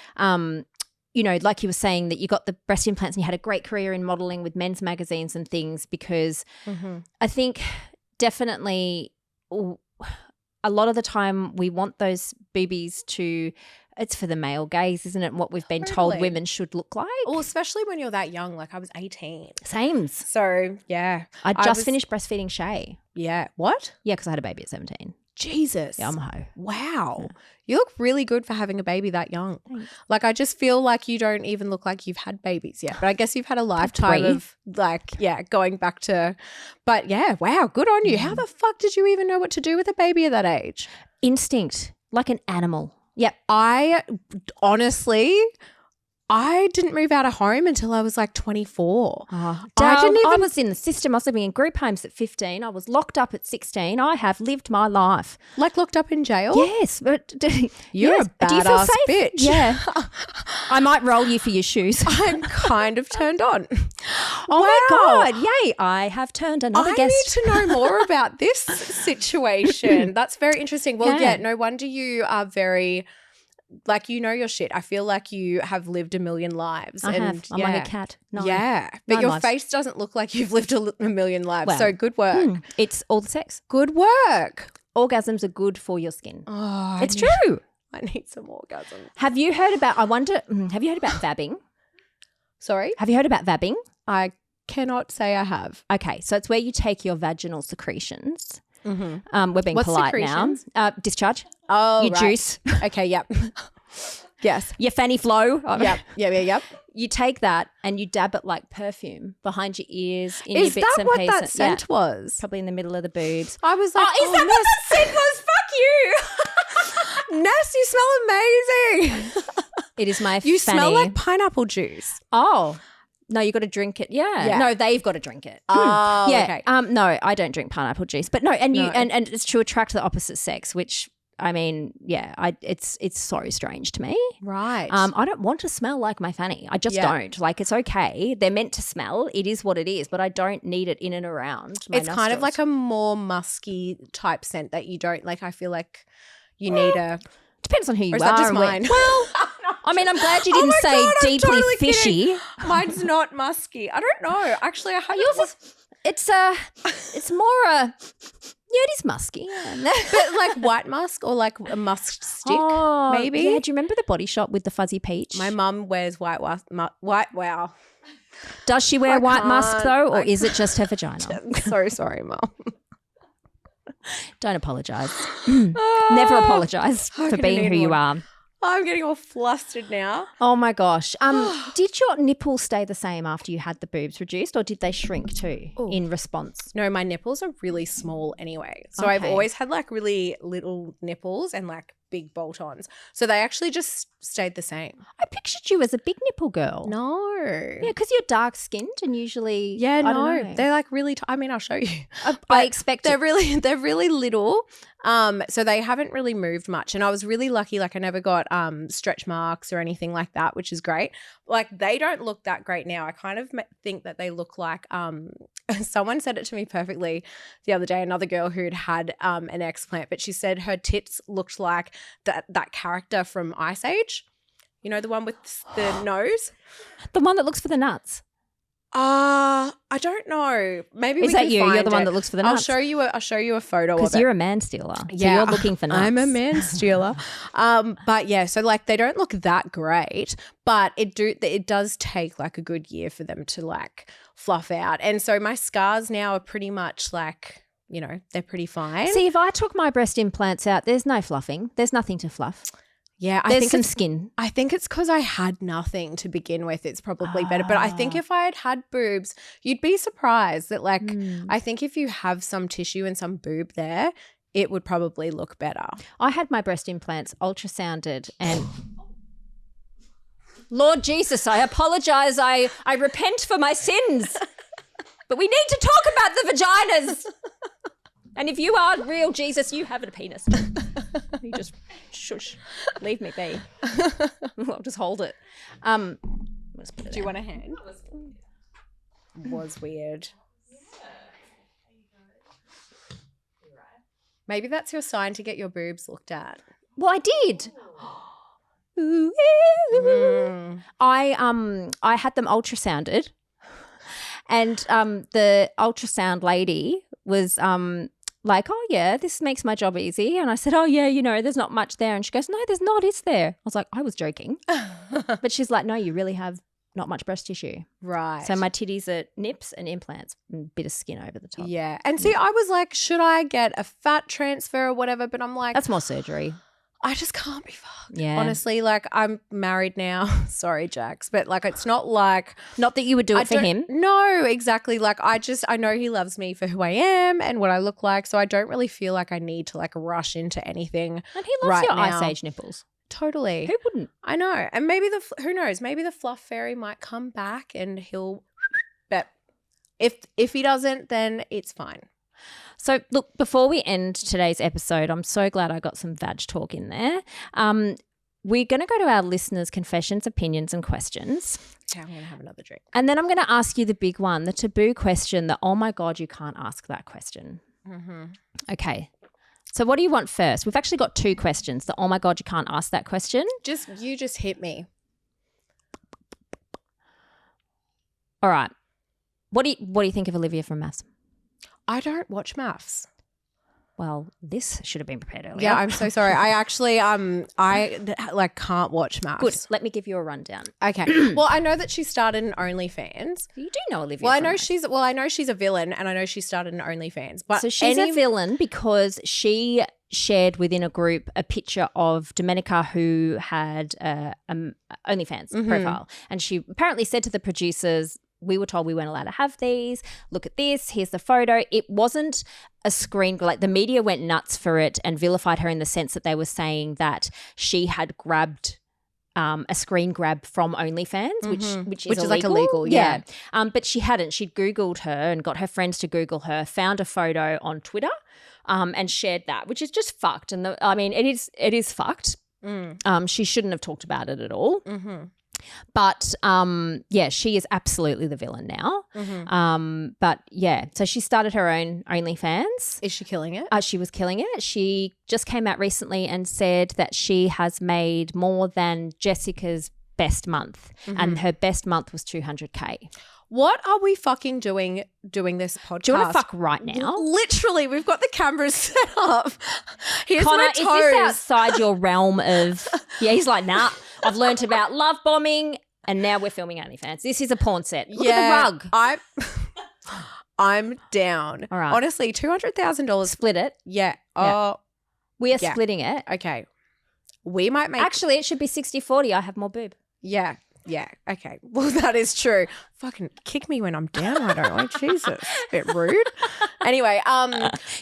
you know, like you were saying that you got the breast implants and you had a great career in modelling with men's magazines and things because I think definitely a lot of the time we want those boobies to – it's for the male gaze, isn't it, what we've been told women should look like? Well, especially when you're that young. Like I was 18. Sames. So, yeah. I just finished breastfeeding Shay. Yeah. What? Yeah, because I had a baby at 17. Jesus. Yeah, I'm a hoe. Wow. Yeah. You look really good for having a baby that young. Thanks. Like I just feel like you don't even look like you've had babies yet. But I guess you've had a lifetime of like, going back to – but yeah, wow, good on you. How the fuck did you even know what to do with a baby at that age? Instinct, like an animal. Yep. I didn't move out of home until I was like 24. I was in the system. I was living in group homes at 15. I was locked up at 16. I have lived my life. Like locked up in jail? Yes. But You're a badass do you feel safe? bitch. Yeah. I might roll you for your shoes. I'm kind of turned on. Oh my God. Yay. I have turned another guest. I need to know more about this situation. That's very interesting. Well, no wonder you are very – like you know your shit. I feel like you have lived a million lives. I have. I'm like a cat. Yeah. But your face doesn't look like you've lived a million lives. Well, so good work. It's all the sex. Good work. Orgasms are good for your skin. Oh, it's true. I need some orgasms. Have you heard about vabbing? Sorry? Have you heard about vabbing? I cannot say I have. Okay. So it's where you take your vaginal secretions. Mm-hmm. We're being What's polite secretions? now. Discharge. Oh, your juice. Okay, yep. Yes. Your fanny flow. Yep. You take that and you dab it like perfume behind your ears, in Is your bits that and what pieces. that scent was? Probably in the middle of the boobs. I was like, is that what that scent was? Fuck you. Ness, you smell amazing. It is my You fanny. smell like pineapple juice. Oh. No, you got to drink it. Yeah. No, they've got to drink it. Oh, yeah. okay. No, I don't drink pineapple juice. But no, and it's to attract the opposite sex, which I mean, it's so strange to me. Right. I don't want to smell like my fanny. I just don't. Like it's okay. They're meant to smell. It is what it is, but I don't need it in and around my It's kind of nostrils. like a more musky type scent that you don't like. I feel like you need a. Depends on who you Or is are. that just and mine? Well, I mean, I'm glad you didn't say God, I'm deeply totally fishy. kidding. Mine's not musky. I don't know. Actually, I have Yours is. It's more yeah, it is musky. Yeah. but like white musk or like a musk stick, maybe. Yeah, do you remember the Body Shop with the fuzzy peach? My mum wears white. Wow. Does she wear white musk can't. though, or is it just her vagina? I'm so sorry, Mum. Don't apologise. Never apologise for gonna being need who you one. are. I'm getting all flustered now. Oh my gosh. Did your nipples stay the same after you had the boobs reduced, or did they shrink too in response? No, my nipples are really small anyway. So I've always had like really little nipples and like big bolt-ons. So they actually just stayed the same. I pictured you as a big nipple girl. No. Yeah, because you're dark skinned and usually Yeah, I no. don't know. They're like really I mean, I'll show you. I expect they're really little. So they haven't really moved much. And I was really lucky. Like I never got stretch marks or anything like that, which is great. Like they don't look that great now. I kind of think that they look like someone said it to me perfectly the other day, another girl who'd had an explant, but she said her tits looked like that character from Ice Age. You know, the one with the nose? The one that looks for the nuts. I don't know. Maybe Is we that can you? find You're the one it. that looks for the I'll nuts. show you a photo of it. Because you're a man stealer. So Yeah, you're looking for nuts. I'm a man stealer. But yeah, so like they don't look that great, but it does take like a good year for them to like fluff out. And so my scars now are pretty much like, you know, they're pretty fine. See, if I took my breast implants out, there's no fluffing. There's nothing to fluff. Yeah, I There's think some it's skin. I think it's because I had nothing to begin with. It's probably better. But I think if I had boobs, you'd be surprised that like I think if you have some tissue and some boob there, it would probably look better. I had my breast implants ultrasounded and Lord Jesus, I apologize. I repent for my sins. But we need to talk about the vaginas. And if you are real Jesus, you have a penis. You just shush. Leave me be. I'll just hold it. Let's put it Do you down. want a hand? Was weird. Maybe that's your sign to get your boobs looked at. Well, I did. I had them ultrasounded, and the ultrasound lady was like, "Oh yeah, this makes my job easy." And I said, "Oh yeah, you know, there's not much there." And she goes, "No, there's not, is there?" I was like, "I was joking," but she's like, "No, you really have not much breast tissue." Right. So my titties are nips and implants, and a bit of skin over the top. Yeah. And see, I was like, should I get a fat transfer or whatever? But I'm like, That's more surgery. I just can't be fucked. Yeah. Honestly, like I'm married now. Sorry, Jax. But like it's not like Not that you would do it for don't- him. No, exactly. Like I know he loves me for who I am and what I look like. So I don't really feel like I need to like rush into anything. And he loves right your now. Ice Age nipples. Totally. Who wouldn't? I know. And maybe who knows? Maybe the fluff fairy might come back and he'll but if he doesn't, then it's fine. So, look, before we end today's episode, I'm so glad I got some vag talk in there. We're going to go to our listeners' confessions, opinions and questions. Okay, I'm going to have another drink. And then I'm going to ask you the big one, the taboo question that, oh, my God, you can't ask that question. Mm-hmm. Okay. So what do you want first? We've actually got two questions. The, oh, my God, you can't ask that question. You just hit me. All right. What do you think of Olivia from MAFS? I don't watch MAFS. Well, this should have been prepared earlier. Yeah, I'm so sorry. I actually I can't watch MAFS. Good. Let me give you a rundown. Okay. Well, I know that she started an OnlyFans. You do know Olivia. Well, I from know MAFS. she's a villain, and I know she started an OnlyFans. But So she's a villain because she shared within a group a picture of Domenica who had OnlyFans profile. And she apparently said to the producers, we were told we weren't allowed to have these. Look at this. Here's the photo. It wasn't a screen. Like the media went nuts for it and vilified her in the sense that they were saying that she had grabbed a screen grab from OnlyFans, which is illegal. Like illegal, yeah. But she hadn't. She'd Googled her and got her friends to Google her, found a photo on Twitter and shared that, which is just fucked. And it is fucked. She shouldn't have talked about it at all. Mm-hmm. But yeah, she is absolutely the villain now. Mm-hmm. But yeah, so she started her own OnlyFans. Is she killing it? She was killing it. She just came out recently and said that she has made more than Jessica's best month, and her best month was 200K. What are we fucking doing this podcast? Do you want to fuck right now? Literally, we've got the cameras set up. Here's Connor, my is toes. this outside your realm of? Yeah, he's like, nah. I've learned about love bombing, and now we're filming OnlyFans. This is a porn set. Look at the rug. I'm down. All right. Honestly, $200,000. Split it. Yeah. Yeah. Oh, We are Yeah. splitting it. okay. We might make. Actually, it should be 60-40. I have more boob. Yeah. Yeah. Okay. Well, that is true. Fucking kick me when I'm down. I don't like Jesus. Bit rude. Anyway,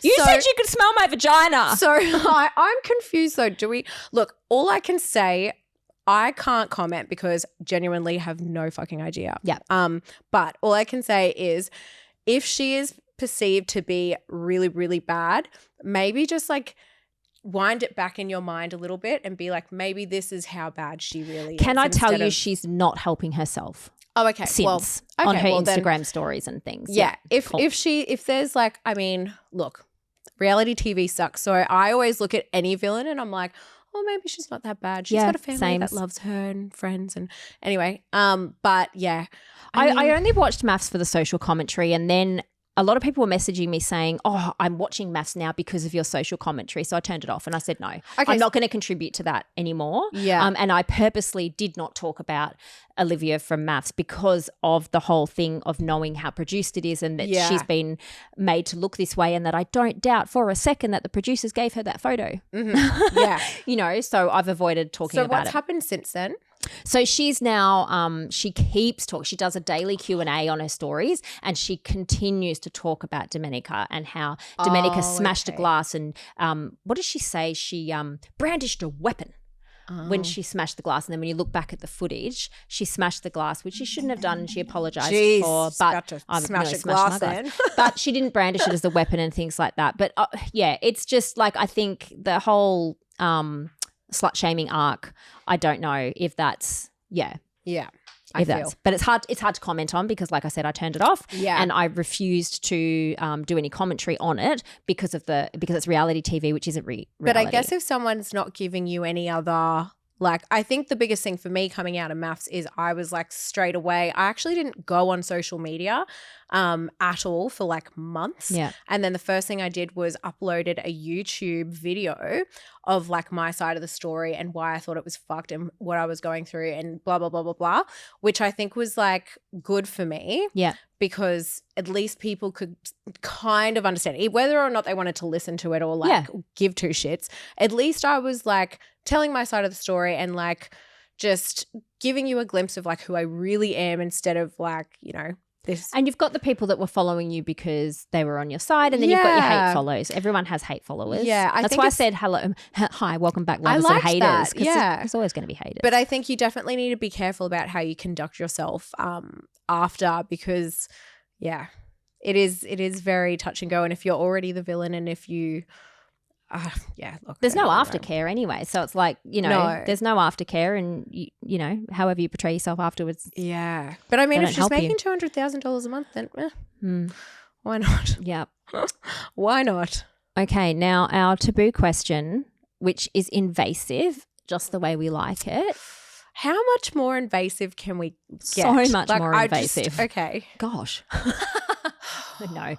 You said you could smell my vagina. So I'm confused though. Do we look? All I can say, I can't comment because genuinely have no fucking idea. Yeah. But all I can say is, if she is perceived to be really, really bad, maybe just like wind it back in your mind a little bit and be like, maybe this is how bad she really is. Can I tell you she's not helping herself? Oh, okay. Since on her Instagram stories and things. Yeah. Cool. If there's like, I mean, look, reality TV sucks. So I always look at any villain and I'm like, oh, maybe she's not that bad. She's got a family that loves her and friends. And anyway, but yeah. I only watched MAFS for the social commentary, and then a lot of people were messaging me saying, oh, I'm watching MAFS now because of your social commentary. So I turned it off and I said, no, I'm not going to contribute to that anymore. Yeah. And I purposely did not talk about Olivia from MAFS because of the whole thing of knowing how produced it is and that she's been made to look this way, and that I don't doubt for a second that the producers gave her that photo. Mm-hmm. Yeah. You know, so I've avoided talking about it. So what's happened since then? So she's now, she keeps talking. She does a daily Q&A on her stories, and she continues to talk about Domenica and how Domenica smashed a glass and what does she say? She brandished a weapon when she smashed the glass. And then when you look back at the footage, she smashed the glass, which she shouldn't have done, and she apologised for. But smash a glass then. But she didn't brandish it as a weapon and things like that. But yeah, it's just like, I think the whole slut shaming arc, I don't know if that's but it's hard to comment on because, like I said, I turned it off and I refused to do any commentary on it because it's reality TV, which isn't reality. But I guess if someone's not giving you any other, like, I think the biggest thing for me coming out of MAFS is I was like straight away, I actually didn't go on social media at all for like months. Yeah. And then the first thing I did was uploaded a YouTube video of like my side of the story and why I thought it was fucked and what I was going through and blah, blah, blah, blah, blah, which I think was like good for me. Yeah. Because at least people could kind of understand it, whether or not they wanted to listen to it or like give two shits. At least I was like telling my side of the story and like just giving you a glimpse of like who I really am instead of like, you know, this. And you've got the people that were following you because they were on your side, and then you've got your hate follows. Everyone has hate followers. Yeah. That's why I said hello, hi, welcome back, lovers and haters. That. Yeah. There's always going to be haters. But I think you definitely need to be careful about how you conduct yourself after, because it is very touch and go. And if you're already the villain and if you look, there's no aftercare anyway, so it's like, you know, there's no aftercare, and you know, however you portray yourself afterwards. Yeah, but I mean, if she's making $200,000 a month, then why not? Yep. Why not? Okay, now our taboo question, which is invasive, just the way we like it. How much more invasive can we get? So much more invasive. Okay. Gosh. No.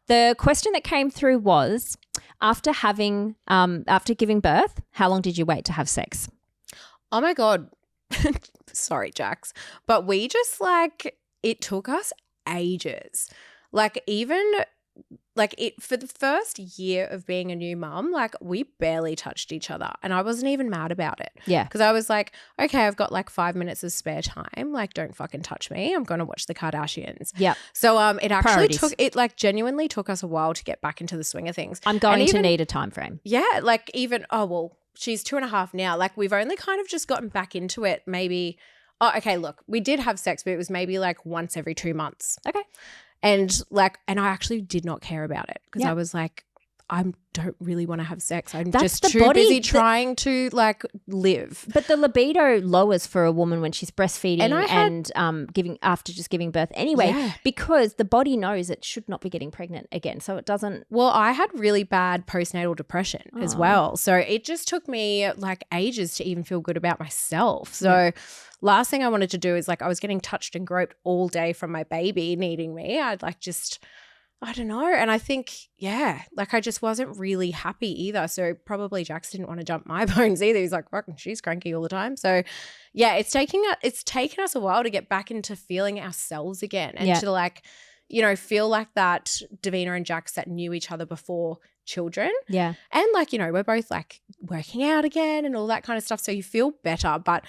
The question that came through was, after giving birth, how long did you wait to have sex? Oh my God. Sorry, Jax. But we just like, it took us ages. Like even like it for the first year of being a new mum, like we barely touched each other, and I wasn't even mad about it. Yeah. Because I was like, okay, I've got like 5 minutes of spare time. Like, don't fucking touch me. I'm going to watch the Kardashians. Yeah. So it actually genuinely took us a while to get back into the swing of things. I'm going to need a time frame. Yeah. Like even, she's 2.5 now. Like we've only kind of just gotten back into it maybe. Oh, okay. Look, we did have sex, but it was maybe like once every 2 months. Okay. And I actually did not care about it because I was like, I don't really want to have sex. I'm just too busy trying to like live. But the libido lowers for a woman when she's breastfeeding and giving birth anyway, because the body knows it should not be getting pregnant again. So it doesn't. Well, I had really bad postnatal depression as well. So it just took me like ages to even feel good about myself. So last thing I wanted to do is like I was getting touched and groped all day from my baby needing me. I'd like just, I don't know. And I think, like I just wasn't really happy either. So probably Jax didn't want to jump my bones either. He's like, fucking, she's cranky all the time. So it's taken us a while to get back into feeling ourselves again and to like, you know, feel like that Davina and Jax that knew each other before children. Yeah. And like, you know, we're both like working out again and all that kind of stuff. So you feel better. But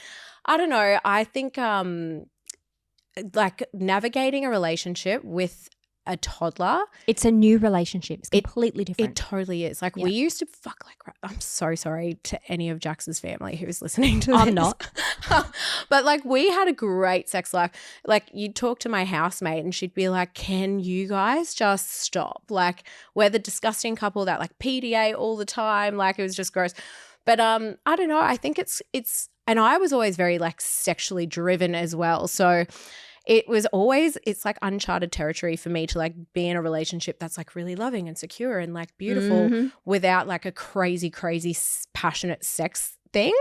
I don't know. I think like navigating a relationship with a toddler. It's a new relationship. It's completely different. It totally is. Like we used to fuck like crap. I'm so sorry to any of Jax's family who's listening to this. I'm not. But like we had a great sex life. Like you'd talk to my housemate and she'd be like, can you guys just stop? Like we're the disgusting couple that like PDA all the time. Like it was just gross. But I don't know. I think it's and I was always very like sexually driven as well. So it's like uncharted territory for me to like be in a relationship that's like really loving and secure and like beautiful without like a crazy, crazy passionate sex thing.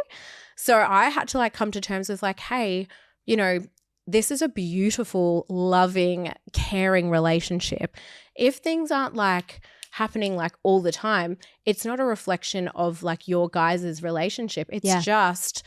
So I had to like come to terms with like, hey, you know, this is a beautiful, loving, caring relationship. If things aren't like happening like all the time, it's not a reflection of like your guys' relationship. It's just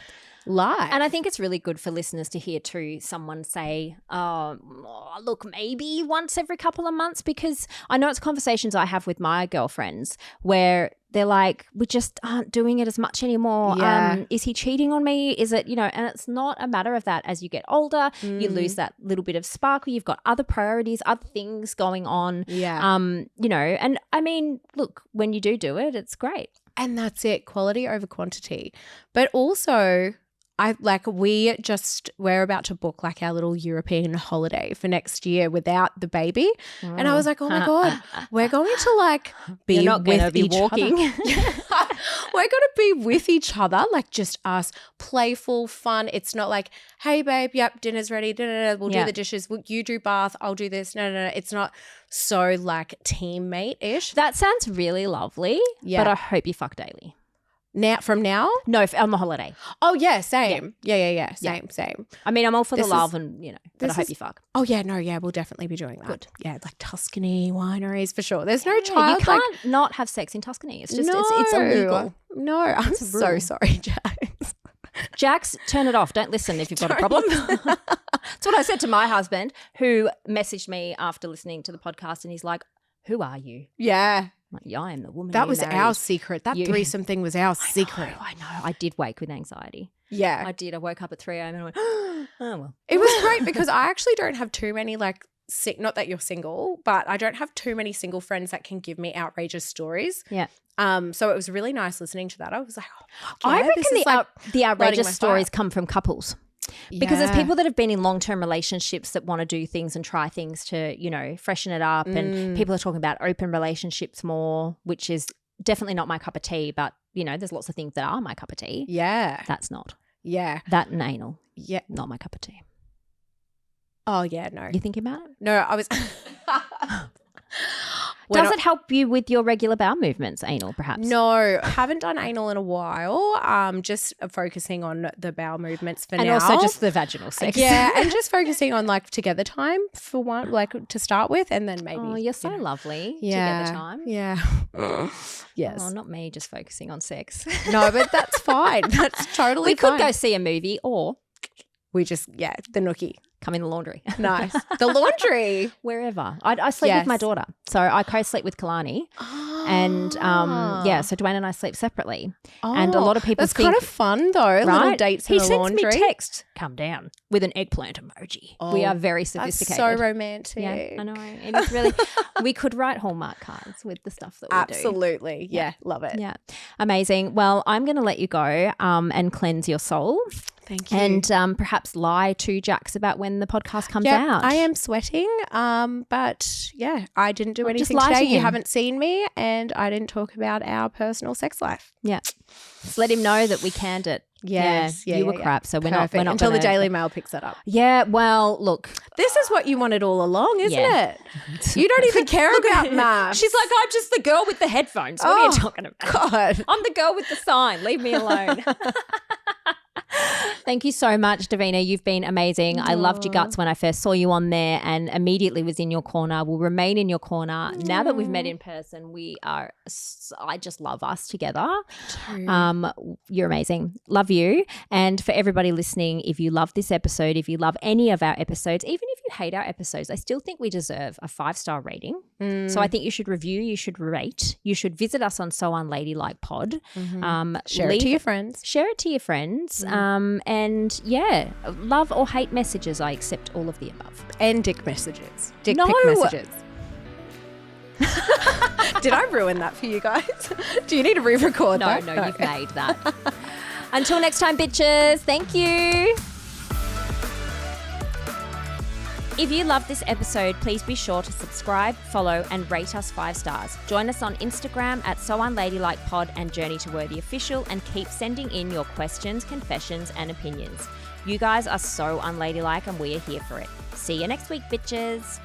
life. And I think it's really good for listeners to hear too someone say, look, maybe once every couple of months, because I know it's conversations I have with my girlfriends where they're like, we just aren't doing it as much anymore. Yeah. Is he cheating on me? Is it, you know, and it's not a matter of that. As you get older, you lose that little bit of sparkle. You've got other priorities, other things going on. Yeah. You know, and I mean, look, when you do it, it's great. And that's it, quality over quantity. But also we're about to book like our little European holiday for next year without the baby. And I was like, oh my God, we're going to like be You're not with be each walking. other. We're going to be with each other, like just us, playful, fun. It's not like, hey babe, yep, dinner's ready. We'll do the dishes. You do bath. I'll do this. No. It's not so like teammate-ish. That sounds really lovely, but I hope you fuck daily. From now? No, on the holiday. Oh, yeah, same. Yeah. Same. I mean, I'm all for the love and, you know, but I hope you fuck. Oh, yeah, no, yeah, we'll definitely be doing that. Good. Yeah, like Tuscany wineries for sure. There's no You child. can't not have sex in Tuscany. It's just, it's illegal. No, I'm so sorry, Jax. Jax, turn it off. Don't listen if you've got a problem. That's what I said to my husband, who messaged me after listening to the podcast, and he's like, who are you? Yeah. I'm like, yeah, I am the woman. That was our secret. That threesome thing was our secret. I know. I did wake with anxiety. Yeah. I did. I woke up at 3 a.m. and I went, oh, well. It was great because I actually don't have too many like not that you're single, but I don't have too many single friends that can give me outrageous stories. Yeah. So it was really nice listening to that. I was like, I reckon the outrageous stories come from couples. Because there's people that have been in long-term relationships that want to do things and try things to, you know, freshen it up. And people are talking about open relationships more, which is definitely not my cup of tea. But, you know, there's lots of things that are my cup of tea. Yeah. That's not. Yeah. That and anal. Yeah. Not my cup of tea. Oh, yeah, no. You thinking about it? No, I was... Does it help you with your regular bowel movements, anal, perhaps? No, haven't done anal in a while. Just focusing on the bowel movements for now. And also just the vaginal sex. Yeah, and just focusing on like together time for one, like to start with, and then maybe. Oh, you're so lovely. Yeah. Together time. Yeah. Yes. Oh, not me, just focusing on sex. No, but that's fine. That's totally fine. We could go see a movie or we just, the nookie. Come in the laundry. Nice. The laundry. Wherever. I sleep with my daughter. So I co-sleep with Kalani. Oh. And so Dwayne and I sleep separately. Oh, and a lot of people that's kind of fun though. Right? Little dates in the laundry. He sends me text, come down, with an eggplant emoji. Oh, we are very sophisticated. That's so romantic. Yeah, I know. It is really, we could write Hallmark cards with the stuff that we do. Absolutely. Yeah, love it. Yeah. Amazing. Well, I'm going to let you go and cleanse your soul. Thank you. And perhaps lie to Jax about when the podcast comes out. I am sweating, but I didn't do anything today. You haven't seen me, and I didn't talk about our personal sex life. Yeah. Just let him know that we canned it. Yes. You were crap, so we're not until the Daily Mail picks it up. Yeah, well, look. This is what you wanted all along, isn't it? You don't even care about MAFS. She's like, I'm just the girl with the headphones. What are you talking about? God. I'm the girl with the sign. Leave me alone. Thank you so much, Davina. You've been amazing. I loved your guts when I first saw you on there and immediately was in your corner. Will remain in your corner. Now that we've met in person, I just love us together. You're amazing. Love you. And for everybody listening, if you love this episode, if you love any of our episodes, even if you hate our episodes, I still think we deserve a 5-star rating. So I think you should review, you should rate, you should visit us on So Unladylike Pod. Share it to your friends. Share it to your friends. And love or hate messages. I accept all of the above. And dick messages. Dick pic messages. Did I ruin that for you guys? Do you need to re-record that? No, you've made that. Until next time, bitches. Thank you. If you loved this episode, please be sure to subscribe, follow, and rate us 5 stars. Join us on Instagram at SoUnladylikePod and Journey to Worthy Official, and keep sending in your questions, confessions, and opinions. You guys are so unladylike, and we are here for it. See you next week, bitches.